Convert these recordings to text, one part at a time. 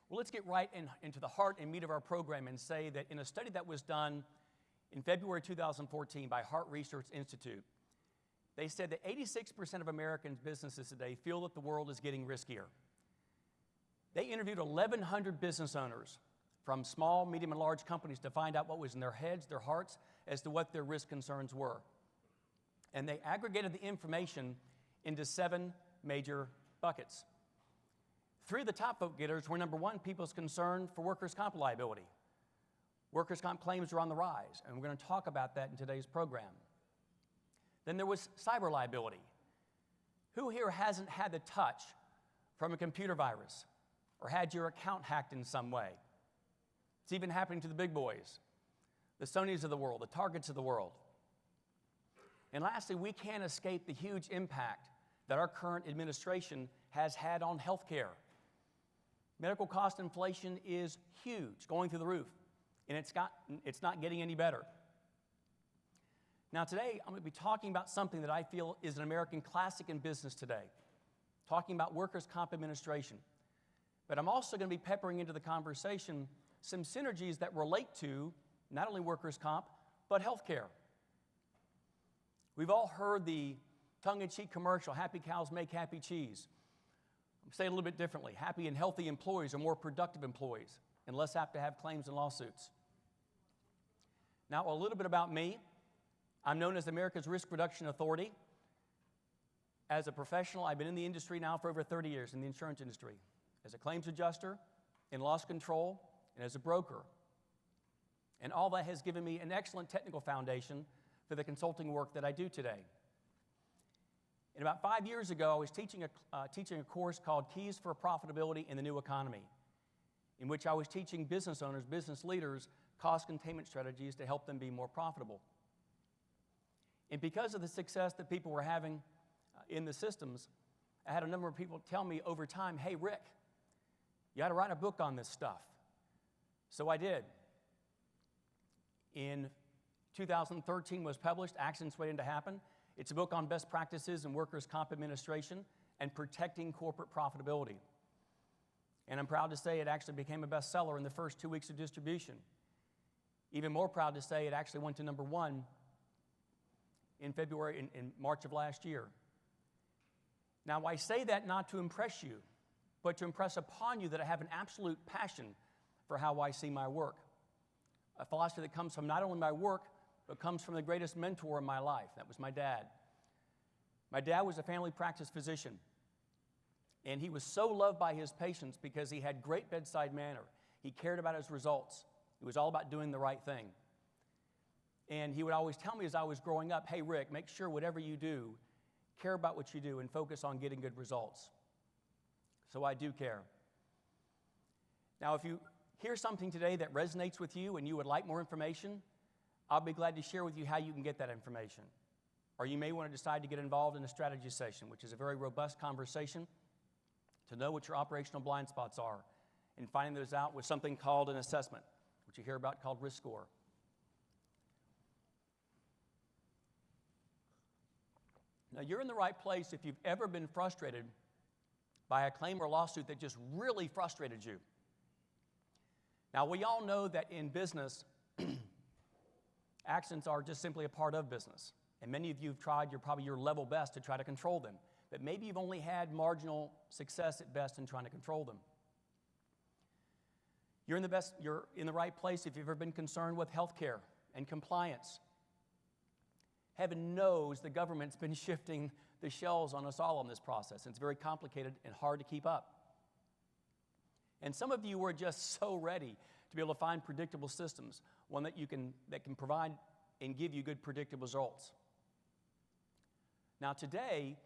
Well, let's get right into the heart and meat of our program and say that in a study that was done in February 2014 by Hart Research Institute, they said that 86% of American businesses today feel that the world is getting riskier. They interviewed 1,100 business owners from small, medium, and large companies to find out what was in their heads, their hearts, as to what their risk concerns were. And they aggregated the information into 7 major buckets. 3 of the top vote getters were, number 1, people's concern for workers' comp liability. Workers' comp claims are on the rise, and we're going to talk about that in today's program. Then there was cyber liability. Who here hasn't had the touch from a computer virus or had your account hacked in some way? It's even happening to the big boys, the Sonys of the world, the Targets of the world. And lastly, we can't escape the huge impact that our current administration has had on health care. Medical cost inflation is huge, going through the roof, and it's not getting any better. Now today, I'm going to be talking about something that I feel is an American classic in business today, talking about workers' comp administration. But I'm also going to be peppering into the conversation some synergies that relate to not only workers' comp, but health care. We've all heard the tongue-in-cheek commercial, happy cows make happy cheese. I'm saying it a little bit differently. Happy and healthy employees are more productive employees and less apt to have claims and lawsuits. Now, a little bit about me. I'm known as America's Risk Reduction Authority. As a professional, I've been in the industry now for over 30 years, in the insurance industry, as a claims adjuster, in loss control, and as a broker. And all that has given me an excellent technical foundation for the consulting work that I do today. And about 5 years ago, I was teaching a course called Keys for Profitability in the New Economy, in which I was teaching business owners, business leaders, cost containment strategies to help them be more profitable. And because of the success that people were having in the systems, I had a number of people tell me over time, hey, Rick, you ought to write a book on this stuff. So I did. In 2013 was published, Accidents Waiting to Happen. It's a book on best practices in workers' comp administration and protecting corporate profitability. And I'm proud to say it actually became a bestseller in the first 2 weeks of distribution. Even more proud to say it actually went to number 1 in March of last year. Now, I say that not to impress you, but to impress upon you that I have an absolute passion for how I see my work. A philosophy that comes from not only my work, but comes from the greatest mentor in my life. That was my dad. My dad was a family practice physician, and he was so loved by his patients because he had great bedside manner. He cared about his results. It was all about doing the right thing. And he would always tell me as I was growing up, hey, Rick, make sure whatever you do, care about what you do and focus on getting good results. So I do care. Now, if you hear something today that resonates with you and you would like more information, I'll be glad to share with you how you can get that information. Or you may want to decide to get involved in a strategy session, which is a very robust conversation to know what your operational blind spots are and finding those out with something called an assessment, which you hear about called risk score. Now, you're in the right place if you've ever been frustrated by a claim or lawsuit that just really frustrated you. Now, we all know that in business, accidents are just simply a part of business. And many of you have tried your level best to try to control them. But maybe you've only had marginal success at best in trying to control them. You're in the right place if you've ever been concerned with health care and compliance. Heaven knows the government's been shifting the shells on us all in this process. It's very complicated and hard to keep up. And some of you were just so ready to be able to find predictable systems, one that can provide and give you good predictable results. Now today,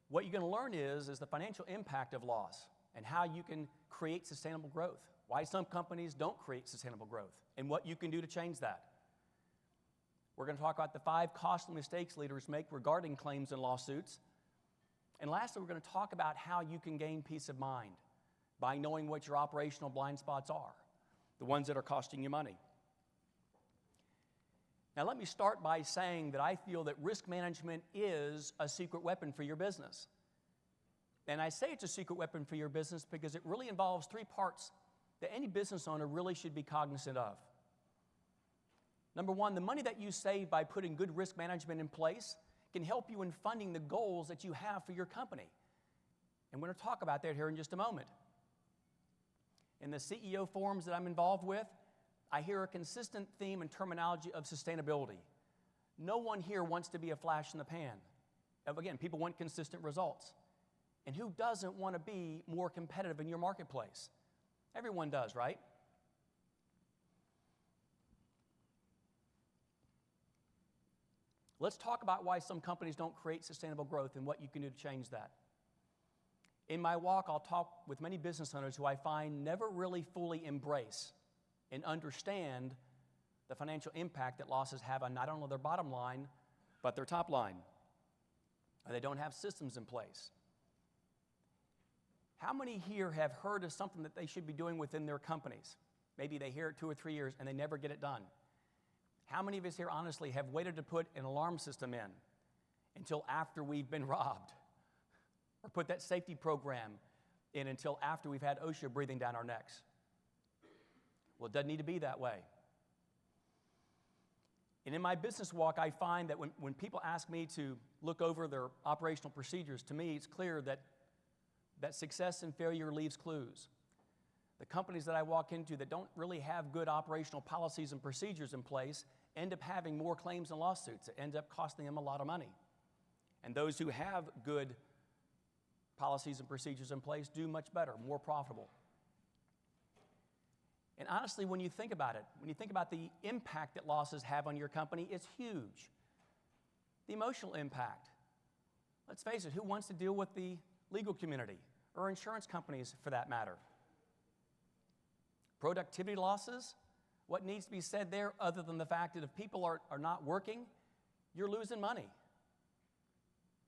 what you're going to learn is the financial impact of loss and how you can create sustainable growth, why some companies don't create sustainable growth, and what you can do to change that. We're going to talk about the 5 costly mistakes leaders make regarding claims and lawsuits. And lastly, we're going to talk about how you can gain peace of mind by knowing what your operational blind spots are, the ones that are costing you money. Now, let me start by saying that I feel that risk management is a secret weapon for your business. And I say it's a secret weapon for your business because it really involves 3 parts that any business owner really should be cognizant of. Number one, the money that you save by putting good risk management in place can help you in funding the goals that you have for your company. And we're going to talk about that here in just a moment. In the CEO forums that I'm involved with, I hear a consistent theme and terminology of sustainability. No one here wants to be a flash in the pan. Again, people want consistent results. And who doesn't want to be more competitive in your marketplace? Everyone does, right? Let's talk about why some companies don't create sustainable growth and what you can do to change that. In my walk, I'll talk with many business owners who I find never really fully embrace and understand the financial impact that losses have on not only their bottom line, but their top line. And they don't have systems in place. How many here have heard of something that they should be doing within their companies? Maybe they hear it 2 or 3 years and they never get it done. How many of us here honestly have waited to put an alarm system in until after we've been robbed? Or put that safety program in until after we've had OSHA breathing down our necks? Well, it doesn't need to be that way. And in my business walk, I find that when people ask me to look over their operational procedures, to me it's clear that success and failure leaves clues. The companies that I walk into that don't really have good operational policies and procedures in place end up having more claims and lawsuits. It ends up costing them a lot of money. And those who have good policies and procedures in place do much better, more profitable. And honestly, when you think about it, when you think about the impact that losses have on your company, it's huge. The emotional impact. Let's face it, who wants to deal with the legal community or insurance companies for that matter? Productivity losses, what needs to be said there other than the fact that if people are not working, you're losing money.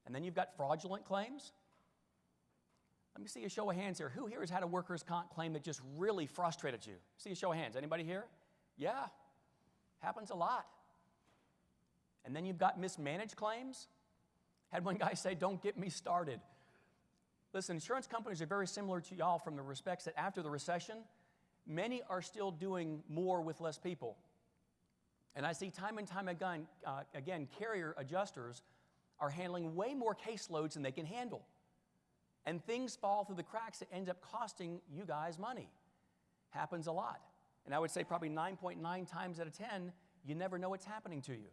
And then you've got fraudulent claims. Let me see a show of hands here. Who here has had a workers' comp claim that just really frustrated you? See a show of hands. Anybody here? Yeah, happens a lot. And then you've got mismanaged claims. Had one guy say, "Don't get me started." Listen, insurance companies are very similar to y'all from the respects that after the recession, many are still doing more with less people. And I see time and time again, carrier adjusters are handling way more caseloads than they can handle. And things fall through the cracks that ends up costing you guys money. Happens a lot. And I would say probably 9.9 times out of 10, you never know what's happening to you.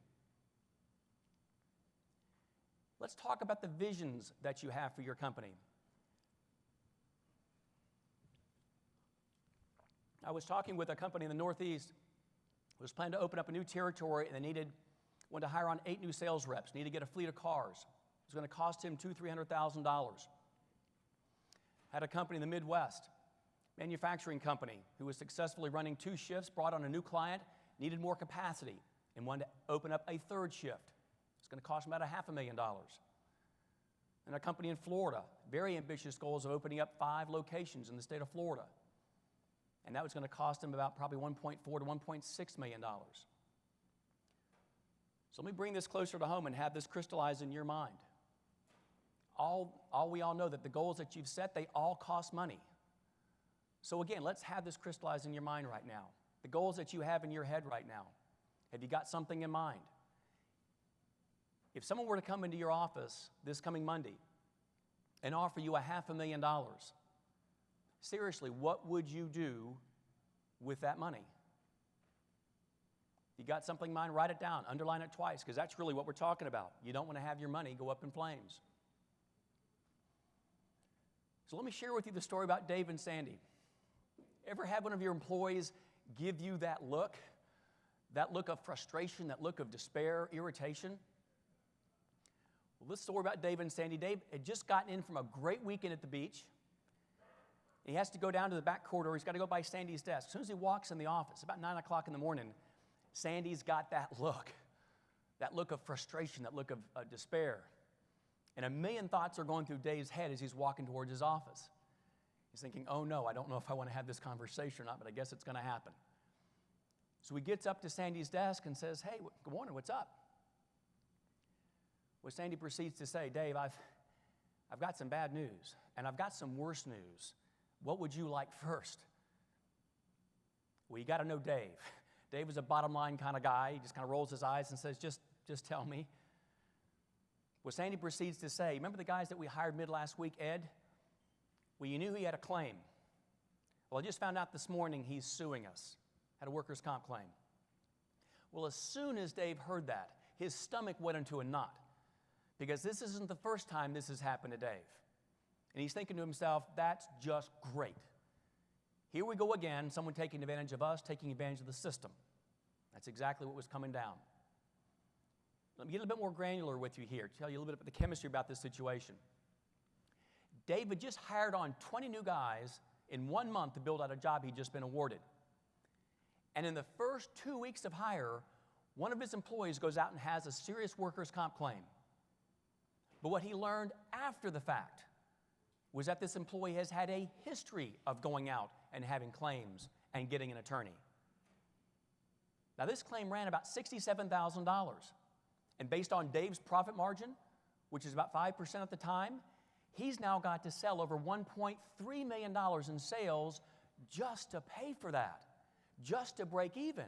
Let's talk about the visions that you have for your company. I was talking with a company in the Northeast who was planning to open up a new territory, and they wanted to hire on 8 new sales reps, needed to get a fleet of cars. It was going to cost him $200,000-$300,000. Had a company in the Midwest, manufacturing company, who was successfully running 2 shifts, brought on a new client, needed more capacity, and wanted to open up a 3rd shift. It's going to cost him about $500,000. And a company in Florida, very ambitious goals of opening up 5 locations in the state of Florida. And that was going to cost him about probably $1.4 to $1.6 million. So let me bring this closer to home and have this crystallize in your mind. We all know that the goals that you've set, they all cost money. So again, let's have this crystallize in your mind right now. The goals that you have in your head right now. Have you got something in mind? If someone were to come into your office this coming Monday and offer you $500,000, seriously, what would you do with that money? You got something in mind, write it down, underline it twice, because that's really what we're talking about. You don't want to have your money go up in flames. So let me share with you the story about Dave and Sandy. Ever had one of your employees give you that look of frustration, that look of despair, irritation? Well, this story about Dave and Sandy. Dave had just gotten in from a great weekend at the beach. He has to go down to the back corridor. He's got to go by Sandy's desk. As soon as he walks in the office, about 9 o'clock in the morning, Sandy's got that look of frustration, that look of despair. And a million thoughts are going through Dave's head as he's walking towards his office. He's thinking, oh no, I don't know if I want to have this conversation or not, but I guess it's going to happen. So he gets up to Sandy's desk and says, hey, good morning, what's up? Well, Sandy proceeds to say, Dave, I've got some bad news, and I've got some worse news. What would you like first? Well, you got to know Dave. Dave is a bottom line kind of guy. He just kind of rolls his eyes and says, just tell me. Well, Sandy proceeds to say, remember the guys that we hired mid last week, Ed? Well, you knew he had a claim. Well, I just found out this morning he's suing us. Had a workers' comp claim. Well, as soon as Dave heard that, his stomach went into a knot, because this isn't the first time this has happened to Dave. And he's thinking to himself, that's just great. Here we go again, someone taking advantage of us, taking advantage of the system. That's exactly what was coming down. Let me get a little bit more granular with you here, tell you a little bit about the chemistry about this situation. David just hired on 20 new guys in 1 month to build out a job he'd just been awarded. And in the first 2 weeks of hire, one of his employees goes out and has a serious workers' comp claim. But what he learned after the fact was that this employee has had a history of going out and having claims and getting an attorney. Now, this claim ran about $67,000. And based on Dave's profit margin, which is about 5% at the time, he's now got to sell over $1.3 million in sales just to pay for that, just to break even.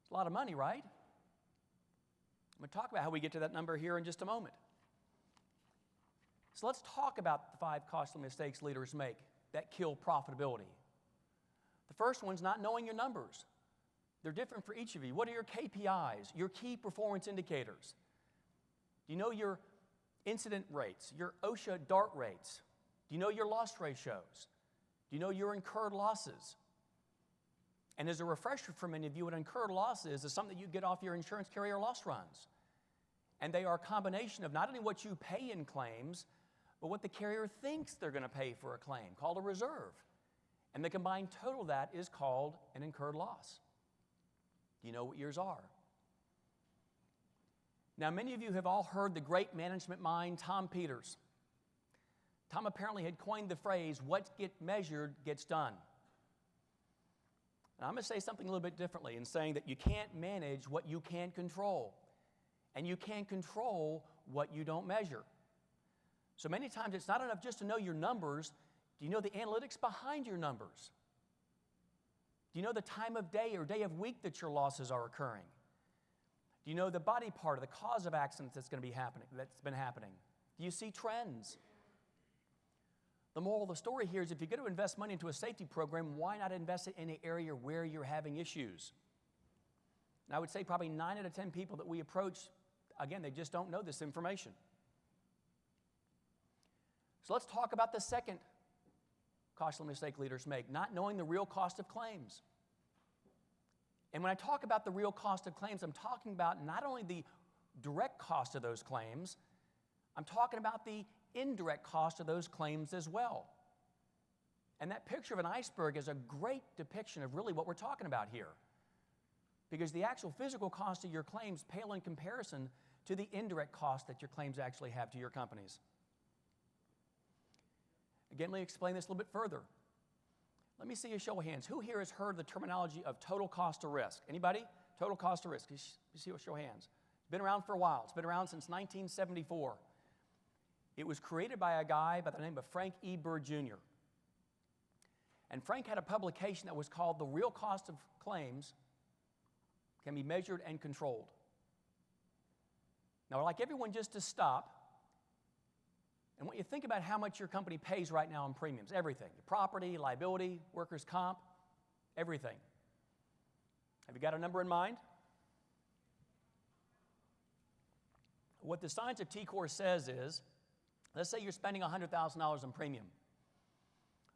It's a lot of money, right? I'm going to talk about how we get to that number here in just a moment. So let's talk about the 5 costly mistakes leaders make that kill profitability. The first one's not knowing your numbers. They're different for each of you. What are your KPIs, your key performance indicators? Do you know your incident rates, your OSHA DART rates? Do you know your loss ratios? Do you know your incurred losses? And as a refresher for many of you, what incurred losses is something that you get off your insurance carrier loss runs. And they are a combination of not only what you pay in claims, but what the carrier thinks they're going to pay for a claim, called a reserve. And the combined total of that is called an incurred loss. Do you know what yours are? Now, many of you have all heard the great management mind, Tom Peters. Tom apparently had coined the phrase, what gets measured gets done. And I'm going to say something a little bit differently in saying that you can't manage what you can't control. And you can't control what you don't measure. So many times it's not enough just to know your numbers. Do you know the analytics behind your numbers? Do you know the time of day or day of week that your losses are occurring? Do you know the body part of the cause of accidents that's been happening? Do you see trends? The moral of the story here is if you're going to invest money into a safety program, why not invest it in an area where you're having issues? And I would say probably 9 out of 10 people that we approach, again, they just don't know this information. So let's talk about the second costly mistake leaders make, not knowing the real cost of claims. And when I talk about the real cost of claims, I'm talking about not only the direct cost of those claims, I'm talking about the indirect cost of those claims as well. And that picture of an iceberg is a great depiction of really what we're talking about here. Because the actual physical cost of your claims pale in comparison to the indirect cost that your claims actually have to your companies. Again, let me explain this a little bit further. Let me see a show of hands. Who here has heard the terminology of total cost of risk? Anybody? Total cost of risk. You see a show of hands. It's been around for a while. It's been around since 1974. It was created by a guy by the name of Frank E. Bird Jr. And Frank had a publication that was called The Real Cost of Claims Can Be Measured and Controlled. Now, I'd like everyone just to stop. And when you think about how much your company pays right now in premiums, everything, your property, liability, workers' comp, everything. Have you got a number in mind? What the science of T-Core says is, let's say you're spending $100,000 in premium.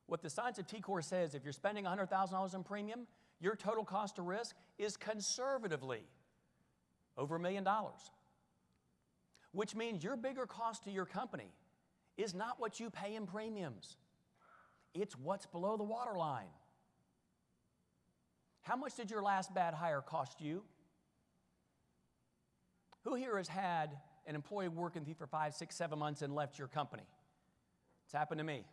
What the science of T-Core says, if you're spending $100,000 in premium, your total cost of risk is conservatively over $1 million. Which means your bigger cost to your company is not what you pay in premiums. It's what's below the waterline. How much did your last bad hire cost you? Who here has had an employee working with you for 5, 6, 7 months and left your company? It's happened to me.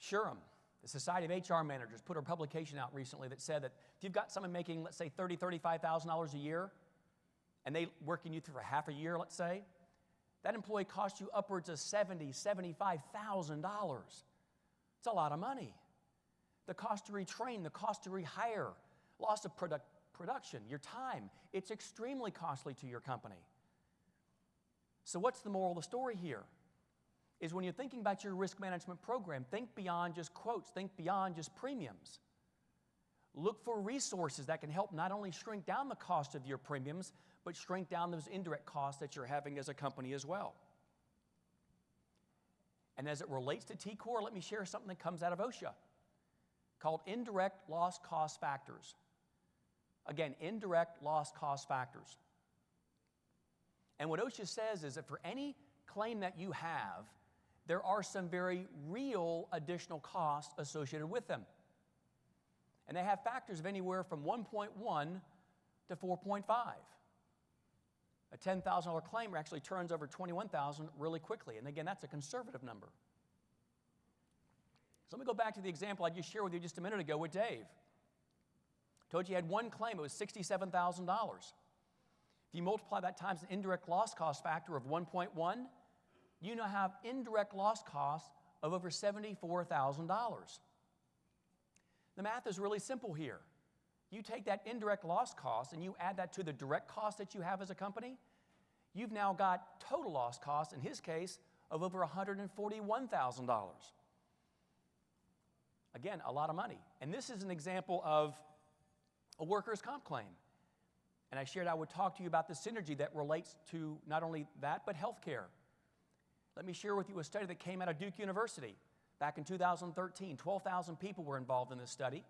Shuram, the Society of HR Managers, put a publication out recently that said that if you've got someone making, let's say, $30,000, $35,000 a year, and they working you through for half a year, let's say, that employee costs you upwards of $70,000, $75,000. It's a lot of money. The cost to retrain, the cost to rehire, loss of production, your time, it's extremely costly to your company. So what's the moral of the story here? Is when you're thinking about your risk management program, think beyond just quotes, think beyond just premiums. Look for resources that can help not only shrink down the cost of your premiums, but shrink down those indirect costs that you're having as a company as well. And as it relates to T-Core, let me share something that comes out of OSHA called indirect loss cost factors. Again, indirect loss cost factors. And what OSHA says is that for any claim that you have, there are some very real additional costs associated with them. And they have factors of anywhere from 1.1 to 4.5. A $10,000 claim actually turns over $21,000 really quickly. And again, that's a conservative number. So let me go back to the example I just shared with you just a minute ago with Dave. Told you he had one claim, it was $67,000. If you multiply that times an indirect loss cost factor of 1.1, you now have indirect loss costs of over $74,000. The math is really simple here. You take that indirect loss cost and you add that to the direct cost that you have as a company, you've now got total loss costs, in his case, of over $141,000. Again, a lot of money. And this is an example of a workers' comp claim. And I shared I would talk to you about the synergy that relates to not only that, but healthcare. Let me share with you a study that came out of Duke University back in 2013. 12,000 people were involved in this study.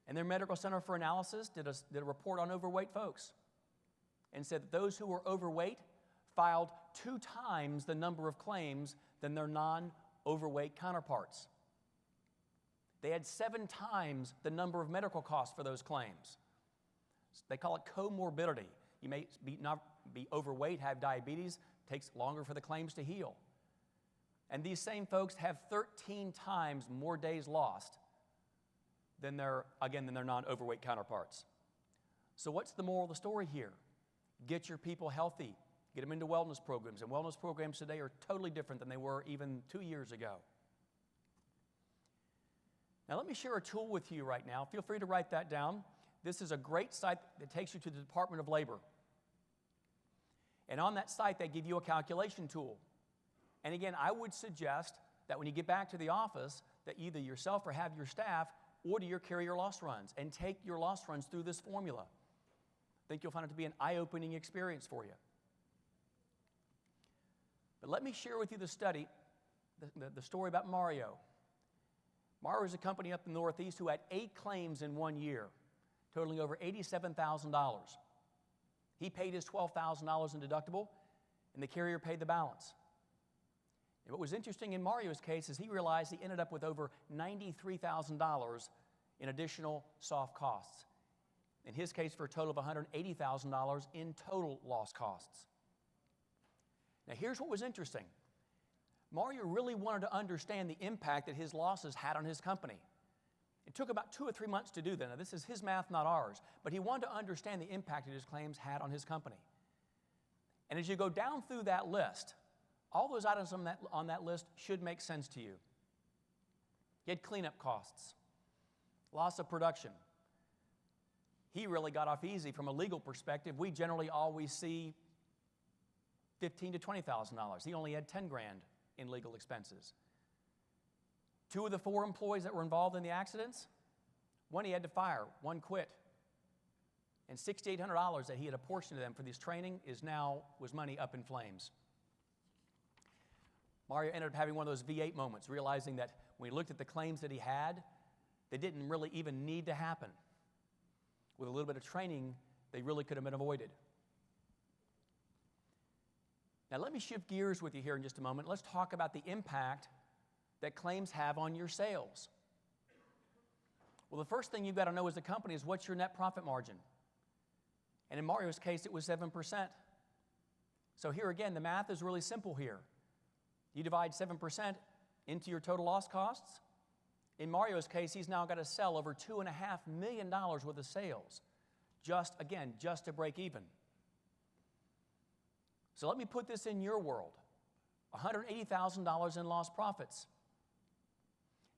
And their Medical Center for Analysis did a report on overweight folks and said that those who were overweight filed 2 times the number of claims than their non-overweight counterparts. They had 7 times the number of medical costs for those claims. They call it comorbidity. You may not be overweight, have diabetes, takes longer for the claims to heal. And these same folks have 13 times more days lost than their non-overweight counterparts. So what's the moral of the story here? Get your people healthy. Get them into wellness programs. And wellness programs today are totally different than they were even 2 years ago. Now let me share a tool with you right now. Feel free to write that down. This is a great site that takes you to the Department of Labor. And on that site, they give you a calculation tool. And again, I would suggest that when you get back to the office, that either yourself or have your staff order your carrier loss runs and take your loss runs through this formula. I think you'll find it to be an eye-opening experience for you. But let me share with you the study, the story about Mario. Mario is a company up in the Northeast who had 8 claims in 1 year, totaling over $87,000. He paid his $12,000 in deductible, and the carrier paid the balance. And what was interesting in Mario's case is he realized he ended up with over $93,000 in additional soft costs. In his case, for a total of $180,000 in total loss costs. Now, here's what was interesting. Mario really wanted to understand the impact that his losses had on his company. It took about 2 or 3 months to do that. Now, this is his math, not ours. But he wanted to understand the impact that his claims had on his company. And as you go down through that list, all those items on that list should make sense to you. He had cleanup costs, loss of production. He really got off easy from a legal perspective. We generally always see $15,000 to $20,000. He only had $10,000 in legal expenses. 2 of the 4 employees that were involved in the accidents, 1 he had to fire, 1 quit. And $6,800 that he had apportioned to them for this training was money up in flames. Mario ended up having one of those V8 moments, realizing that when he looked at the claims that he had, they didn't really even need to happen. With a little bit of training, they really could have been avoided. Now let me shift gears with you here in just a moment. Let's talk about the impact that claims have on your sales. Well, the first thing you've got to know as a company is what's your net profit margin. And in Mario's case, it was 7%. So here again, the math is really simple here. You divide 7% into your total loss costs. In Mario's case, he's now got to sell over $2.5 million worth of sales, just to break even. So let me put this in your world. $180,000 in lost profits.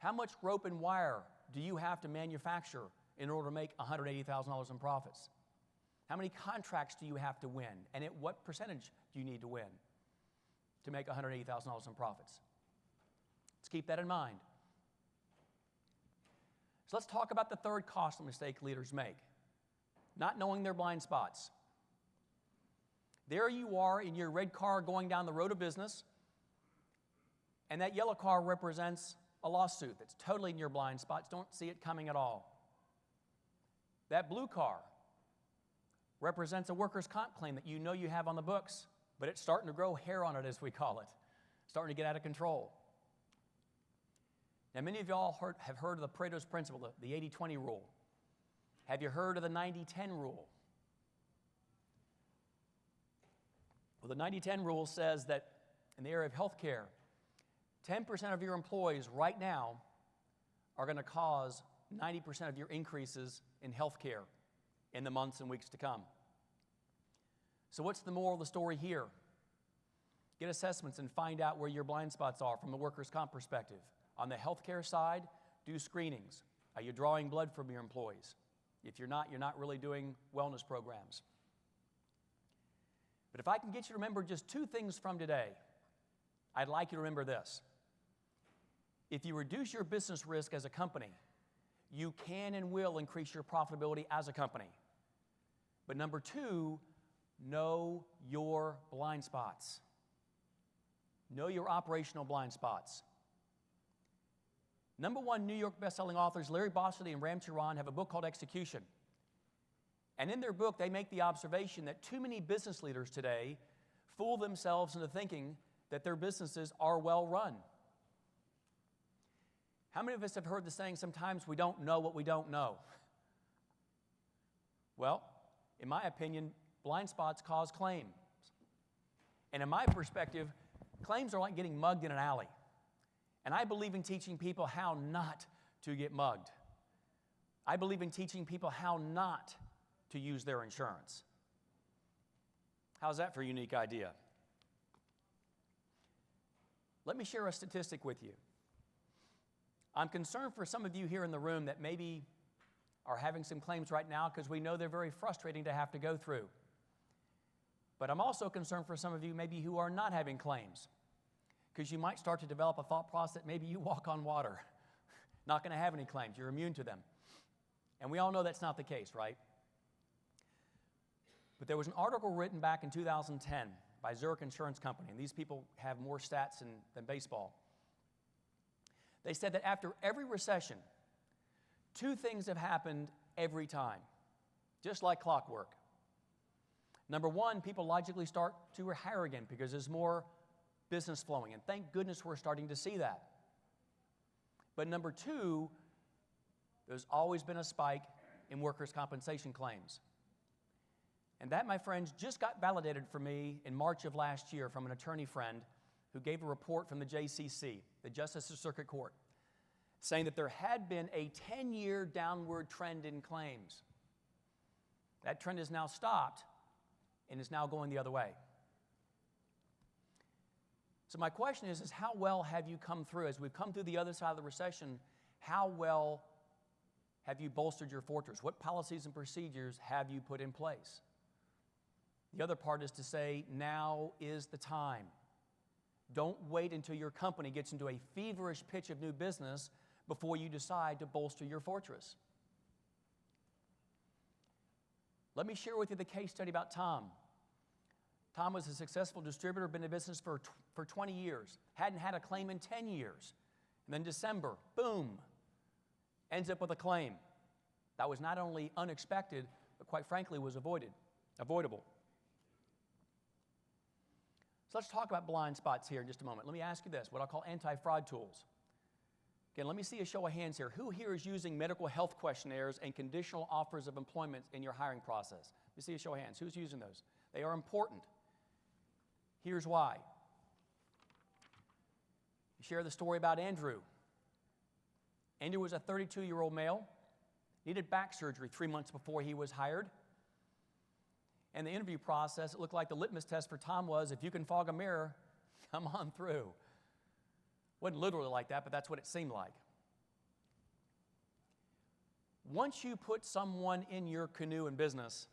How much rope and wire do you have to manufacture in order to make $180,000 in profits? How many contracts do you have to win? And at what percentage do you need to win to make $180,000 in profits? Let's keep that in mind. So let's talk about the third costly mistake leaders make: not knowing their blind spots. There you are in your red car going down the road of business, and that yellow car represents a lawsuit that's totally in your blind spots. Don't see it coming at all. That blue car represents a workers' comp claim that you know you have on the books, but it's starting to grow hair on it, as we call it, starting to get out of control. Now, many of y'all have heard of the Pareto's principle, the 80-20 rule. Have you heard of the 90-10 rule? Well, the 90-10 rule says that in the area of healthcare, 10% of your employees right now are going to cause 90% of your increases in healthcare in the months and weeks to come. So what's the moral of the story here? Get assessments and find out where your blind spots are from a workers' comp perspective. On the healthcare side, do screenings. Are you drawing blood from your employees? If you're not really doing wellness programs. But if I can get you to remember just two things from today, I'd like you to remember this. If you reduce your business risk as a company, you can and will increase your profitability as a company. But number two, know your blind spots. Know your operational blind spots. Number one New York bestselling authors Larry Bossidy and Ram Charan have a book called Execution. And in their book, they make the observation that too many business leaders today fool themselves into thinking that their businesses are well run. How many of us have heard the saying, sometimes we don't know what we don't know? Well, in my opinion, blind spots cause claims. And in my perspective, claims are like getting mugged in an alley. And I believe in teaching people how not to get mugged. I believe in teaching people how not to use their insurance. How's that for a unique idea? Let me share a statistic with you. I'm concerned for some of you here in the room that maybe are having some claims right now because we know they're very frustrating to have to go through. But I'm also concerned for some of you maybe who are not having claims, because you might start to develop a thought process that maybe you walk on water, not going to have any claims, you're immune to them. And we all know that's not the case, right? But there was an article written back in 2010 by Zurich Insurance Company, and these people have more stats than baseball. They said that after every recession, two things have happened every time, just like clockwork. Number one, people logically start to hire again because there's more business flowing, and thank goodness we're starting to see that. But number two, there's always been a spike in workers' compensation claims. And that, my friends, just got validated for me in March of last year from an attorney friend who gave a report from the JCC, the Justice Circuit Court, saying that there had been a 10-year downward trend in claims. That trend has now stopped and is now going the other way. So my question is how well have you come through? As we've come through the other side of the recession, how well have you bolstered your fortress? What policies and procedures have you put in place? The other part is to say, now is the time. Don't wait until your company gets into a feverish pitch of new business before you decide to bolster your fortress. Let me share with you the case study about Tom. Tom was a successful distributor, been in business for 20 years, hadn't had a claim in 10 years. And then December, boom, ends up with a claim. That was not only unexpected, but quite frankly was avoidable. So let's talk about blind spots here in just a moment. Let me ask you this, what I'll call anti-fraud tools. Again, let me see a show of hands here. Who here is using medical health questionnaires and conditional offers of employment in your hiring process? Let me see a show of hands. Who's using those? They are important. Here's why. You share the story about Andrew. Andrew was a 32-year-old male, needed back surgery 3 months before he was hired. And the interview process, it looked like the litmus test for Tom was, if you can fog a mirror, come on through. Wasn't literally like that, but that's what it seemed like. Once you put someone in your canoe in business,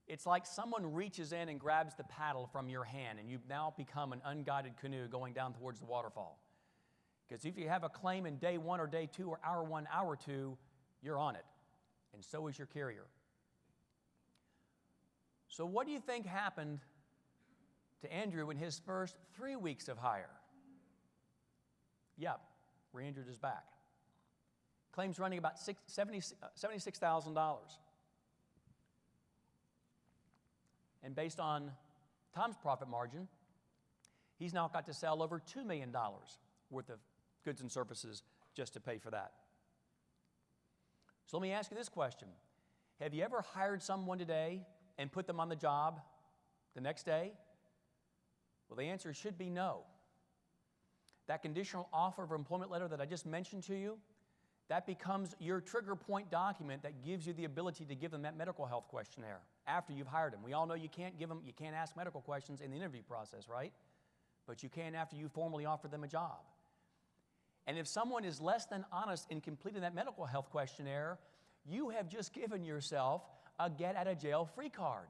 it's like someone reaches in and grabs the paddle from your hand, and you've now become an unguided canoe going down towards the waterfall. Because if you have a claim in day 1 or day 2 or hour 1, hour 2, you're on it, and so is your carrier. So what do you think happened to Andrew in his first 3 weeks of hire? Yep, re-injured his back. Claims running about $76,000. And based on Tom's profit margin, he's now got to sell over $2 million worth of goods and services just to pay for that. So let me ask you this question. Have you ever hired someone today and put them on the job the next day? Well, the answer should be no. That conditional offer of employment letter that I just mentioned to you, that becomes your trigger point document that gives you the ability to give them that medical health questionnaire after you've hired them. We all know you can't ask medical questions in the interview process, right? But you can after you formally offer them a job. And if someone is less than honest in completing that medical health questionnaire, you have just given yourself a get-out-of-jail-free card.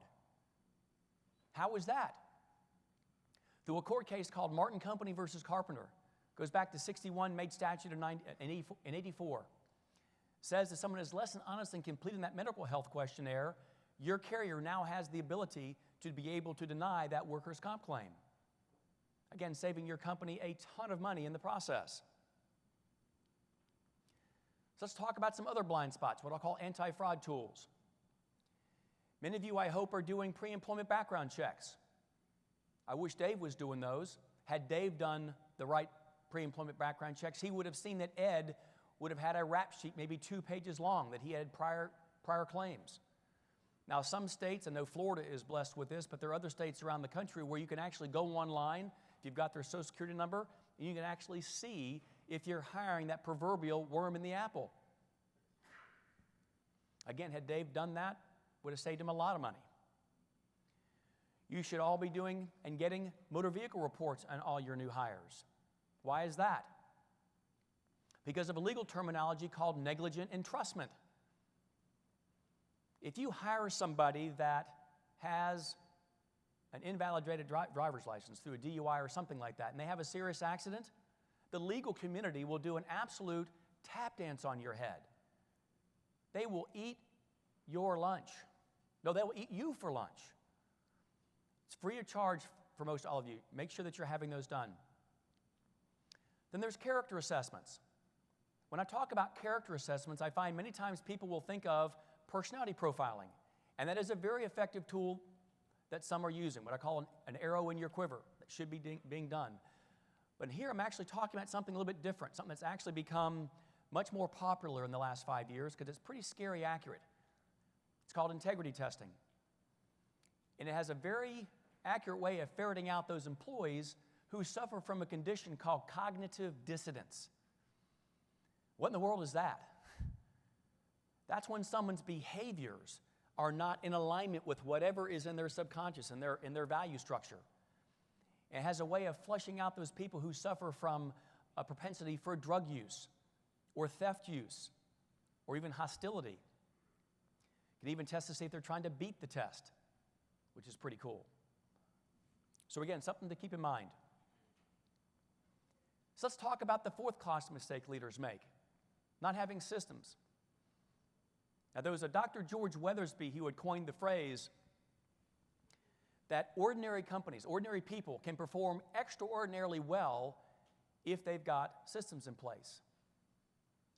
How is that? Through a court case called Martin Company versus Carpenter. Goes back to 61, made statute in 84. Says that someone is less than honest in completing that medical health questionnaire, your carrier now has the ability to be able to deny that workers' comp claim. Again, saving your company a ton of money in the process. So let's talk about some other blind spots, what I'll call anti-fraud tools. Many of you, I hope, are doing pre-employment background checks. I wish Dave was doing those. Had Dave done the right pre-employment background checks, he would have seen that Ed would have had a rap sheet maybe 2 pages long that he had prior claims. Now, some states, I know Florida is blessed with this, but there are other states around the country where you can actually go online, if you've got their Social Security number, and you can actually see if you're hiring that proverbial worm in the apple. Again, had Dave done that, would have saved him a lot of money. You should all be doing and getting motor vehicle reports on all your new hires. Why is that? Because of a legal terminology called negligent entrustment. If you hire somebody that has an invalidated driver's license through a DUI or something like that, and they have a serious accident, the legal community will do an absolute tap dance on your head. They will eat your lunch. No, they will eat you for lunch. It's free of charge for most all of you. Make sure that you're having those done. Then there's character assessments. When I talk about character assessments, I find many times people will think of personality profiling, and that is a very effective tool that some are using, what I call an arrow in your quiver that should be being done. But here I'm actually talking about something a little bit different, something that's actually become much more popular in the last 5 years because it's pretty scary accurate. It's called integrity testing. And it has a very accurate way of ferreting out those employees who suffer from a condition called cognitive dissonance. What in the world is that? That's when someone's behaviors are not in alignment with whatever is in their subconscious, in their value structure. It has a way of flushing out those people who suffer from a propensity for drug use or theft use or even hostility. You can even test to see if they're trying to beat the test, which is pretty cool. So again, something to keep in mind. So let's talk about the fourth cost mistake leaders make, not having systems. Now, there was a Dr. George Weathersby who had coined the phrase that ordinary companies, ordinary people can perform extraordinarily well if they've got systems in place.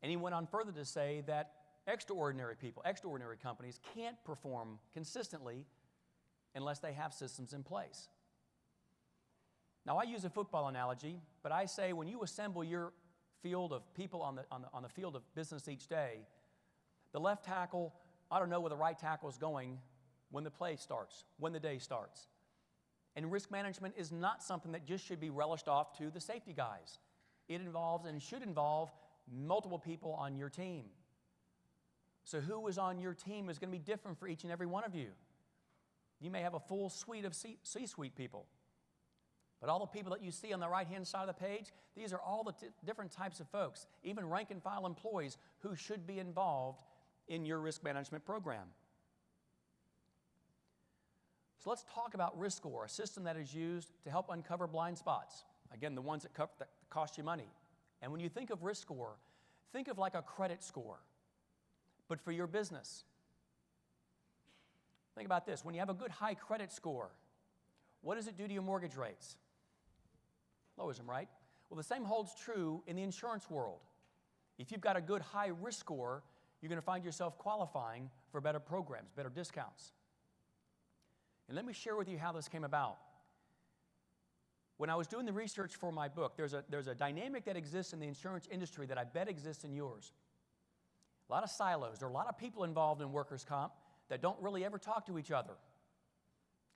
And he went on further to say that extraordinary people, extraordinary companies can't perform consistently unless they have systems in place. Now, I use a football analogy, but I say when you assemble your field of people on the field of business each day, the left tackle ought to know where the right tackle is going when the play starts, when the day starts. And risk management is not something that just should be relished off to the safety guys. It involves and should involve multiple people on your team. So who is on your team is going to be different for each and every one of you. You may have a full suite of C-suite people. But all the people that you see on the right-hand side of the page, these are all the different types of folks, even rank-and-file employees who should be involved in your risk management program. So let's talk about Risk Score, a system that is used to help uncover blind spots. Again, the ones that cost you money. And when you think of Risk Score, think of like a credit score, but for your business. Think about this. When you have a good high credit score, what does it do to your mortgage rates? Lowers them, right? Well, the same holds true in the insurance world. If you've got a good high risk score, you're going to find yourself qualifying for better programs, better discounts. And let me share with you how this came about. When I was doing the research for my book, there's a dynamic that exists in the insurance industry that I bet exists in yours. A lot of silos. There are a lot of people involved in workers' comp that don't really ever talk to each other,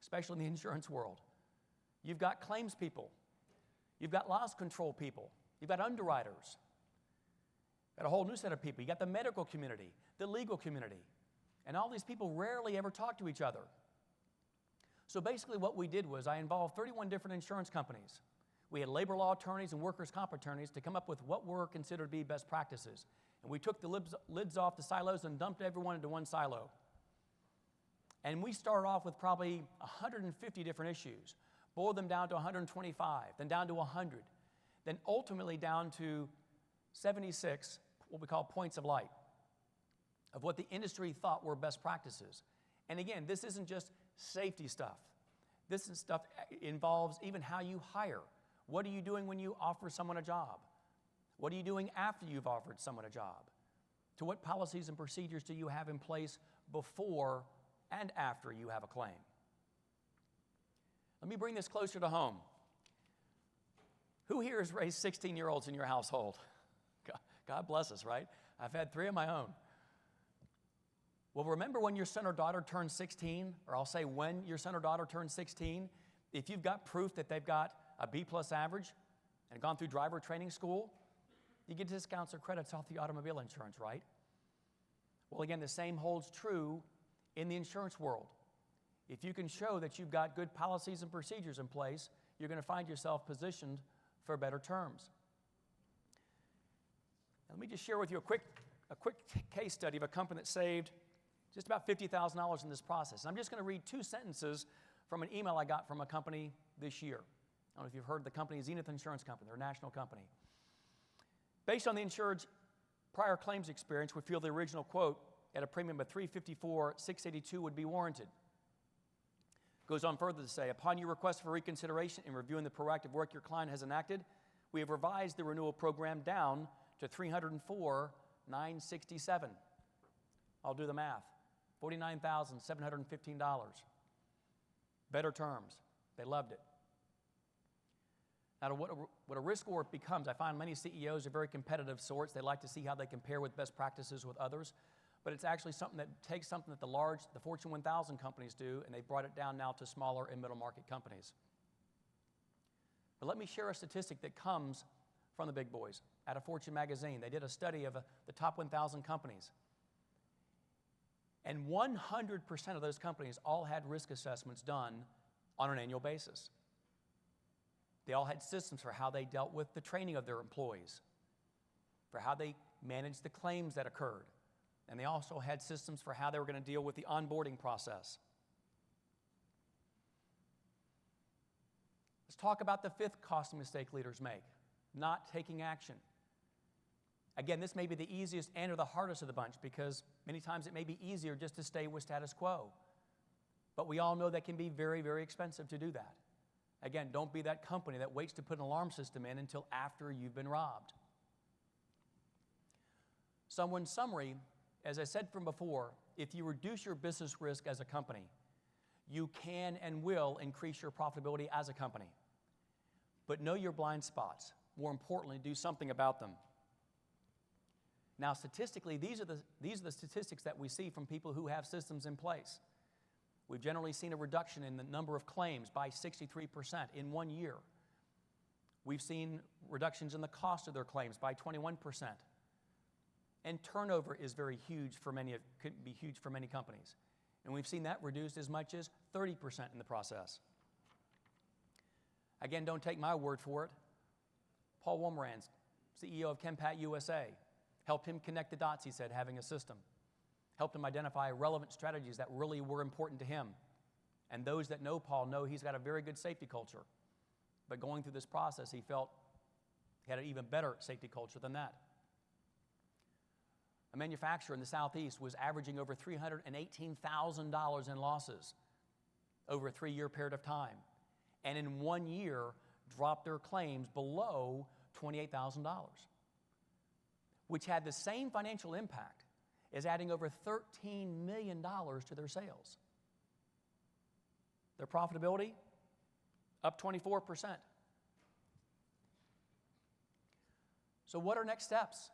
especially in the insurance world. You've got claims people. You've got loss control people. You've got underwriters. You've got a whole new set of people. You've got the medical community, the legal community. And all these people rarely ever talk to each other. So basically what we did was I involved 31 different insurance companies. We had labor law attorneys and workers' comp attorneys to come up with what were considered to be best practices. And we took the lids off the silos and dumped everyone into one silo. And we started off with probably 150 different issues, boiled them down to 125, then down to 100, then ultimately down to 76, what we call points of light, of what the industry thought were best practices. And again, this isn't just safety stuff. This is stuff involves even how you hire. What are you doing when you offer someone a job? What are you doing after you've offered someone a job? To what policies and procedures do you have in place before and after you have a claim? Let me bring this closer to home. Who here has raised 16-year-olds in your household? God bless us, right? I've had 3 of my own. Well, remember when your son or daughter turns 16, or I'll say when your son or daughter turns 16, if you've got proof that they've got a B+ average and gone through driver training school, you get discounts or credits off the automobile insurance, right? Well, again, the same holds true in the insurance world. If you can show that you've got good policies and procedures in place, you're going to find yourself positioned for better terms. Let me just share with you a quick case study of a company that saved just about $50,000 in this process. And I'm just going to read 2 sentences from an email I got from a company this year. I don't know if you've heard of the company, Zenith Insurance Company. They're a national company. Based on the insured's prior claims experience, we feel the original quote at a premium of $354,682 would be warranted. Goes on further to say, upon your request for reconsideration in reviewing the proactive work your client has enacted, we have revised the renewal program down to $304,967. I'll do the math. $49,715. Better terms. They loved it. Now, what a risk score becomes, I find many CEOs are very competitive sorts. They like to see how they compare with best practices with others. But it's actually something that takes something that the Fortune 1000 companies do, and they've brought it down now to smaller and middle market companies. But let me share a statistic that comes from the big boys. At a Fortune magazine, they did a study of the top 1,000 companies. And 100% of those companies all had risk assessments done on an annual basis. They all had systems for how they dealt with the training of their employees, for how they managed the claims that occurred. And they also had systems for how they were going to deal with the onboarding process. Let's talk about the 5th costly mistake leaders make, not taking action. Again, this may be the easiest and or the hardest of the bunch because many times it may be easier just to stay with status quo. But we all know that can be very, very expensive to do that. Again, don't be that company that waits to put an alarm system in until after you've been robbed. So in summary, as I said from before, if you reduce your business risk as a company, you can and will increase your profitability as a company. But know your blind spots. More importantly, do something about them. Now, statistically, these are the statistics that we see from people who have systems in place. We've generally seen a reduction in the number of claims by 63% in 1 year. We've seen reductions in the cost of their claims by 21%. And turnover is very huge for many, could be huge for many companies. And we've seen that reduced as much as 30% in the process. Again, don't take my word for it. Paul Womerans, CEO of Kenpat USA, helped him connect the dots, he said, having a system. helped him identify relevant strategies that really were important to him. And those that know Paul know he's got a very good safety culture. But going through this process, he felt he had an even better safety culture than that. A manufacturer in the Southeast was averaging over $318,000 in losses over a 3-year period of time. And in 1 year, dropped their claims below $28,000, which had the same financial impact as adding over $13 million to their sales. Their profitability, up 24%. So what are next steps?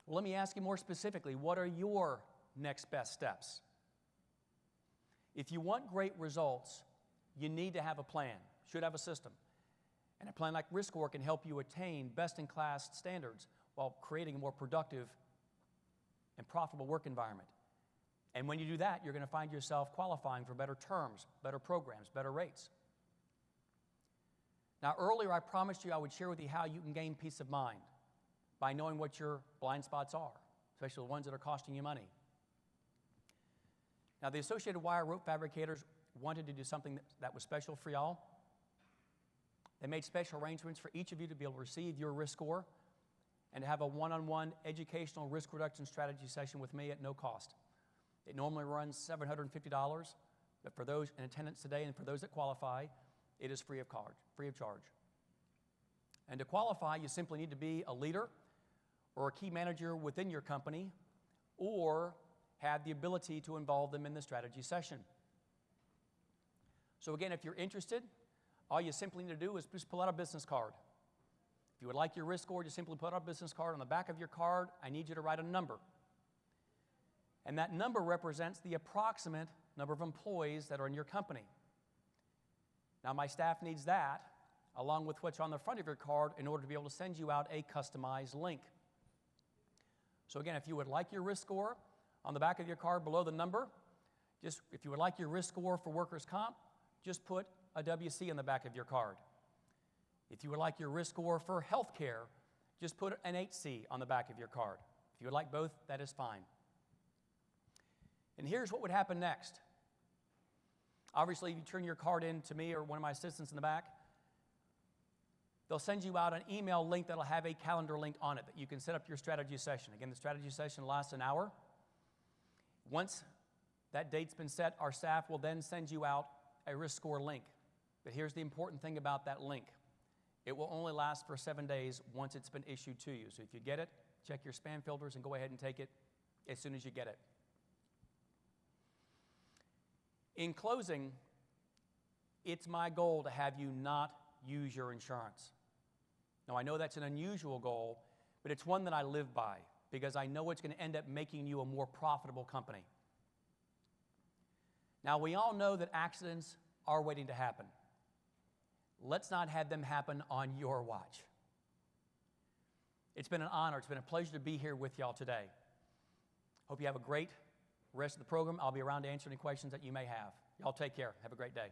Well, let me ask you more specifically, what are your next best steps? If you want great results, you need to have a plan, should have a system. And a plan like RiskScore can help you attain best-in-class standards while creating a more productive and profitable work environment. And when you do that, you're going to find yourself qualifying for better terms, better programs, better rates. Now, earlier I promised you I would share with you how you can gain peace of mind by knowing what your blind spots are, especially the ones that are costing you money. Now, the Associated Wire Rope Fabricators wanted to do something that was special for y'all. They made special arrangements for each of you to be able to receive your RiskScore and to have a one-on-one educational risk reduction strategy session with me at no cost. It normally runs $750, but for those in attendance today and for those that qualify, it is free of charge. And to qualify, you simply need to be a leader or a key manager within your company or have the ability to involve them in the strategy session. So again, if you're interested, all you simply need to do is just pull out a business card. If you would like your RiskScore, just simply put out a business card. On the back of your card, I need you to write a number. And that number represents the approximate number of employees that are in your company. Now, my staff needs that, along with what's on the front of your card, in order to be able to send you out a customized link. So again, if you would like your RiskScore, on the back of your card below the number, just if you would like your RiskScore for workers' comp, just put a WC on the back of your card. If you would like your RiskScore for healthcare, just put an HC on the back of your card. If you would like both, that is fine. And here's what would happen next. Obviously, if you turn your card in to me or one of my assistants in the back, they'll send you out an email link that'll have a calendar link on it that you can set up your strategy session. Again, the strategy session lasts an hour. Once that date's been set, our staff will then send you out a RiskScore link. But here's the important thing about that link. It will only last for 7 days once it's been issued to you. So if you get it, check your spam filters and go ahead and take it as soon as you get it. In closing, it's my goal to have you not use your insurance. Now, I know that's an unusual goal, but it's one that I live by because I know it's going to end up making you a more profitable company. Now, we all know that accidents are waiting to happen. Let's not have them happen on your watch. It's been an honor. It's been a pleasure to be here with y'all today. Hope you have a great rest of the program. I'll be around to answer any questions that you may have. Y'all take care. Have a great day.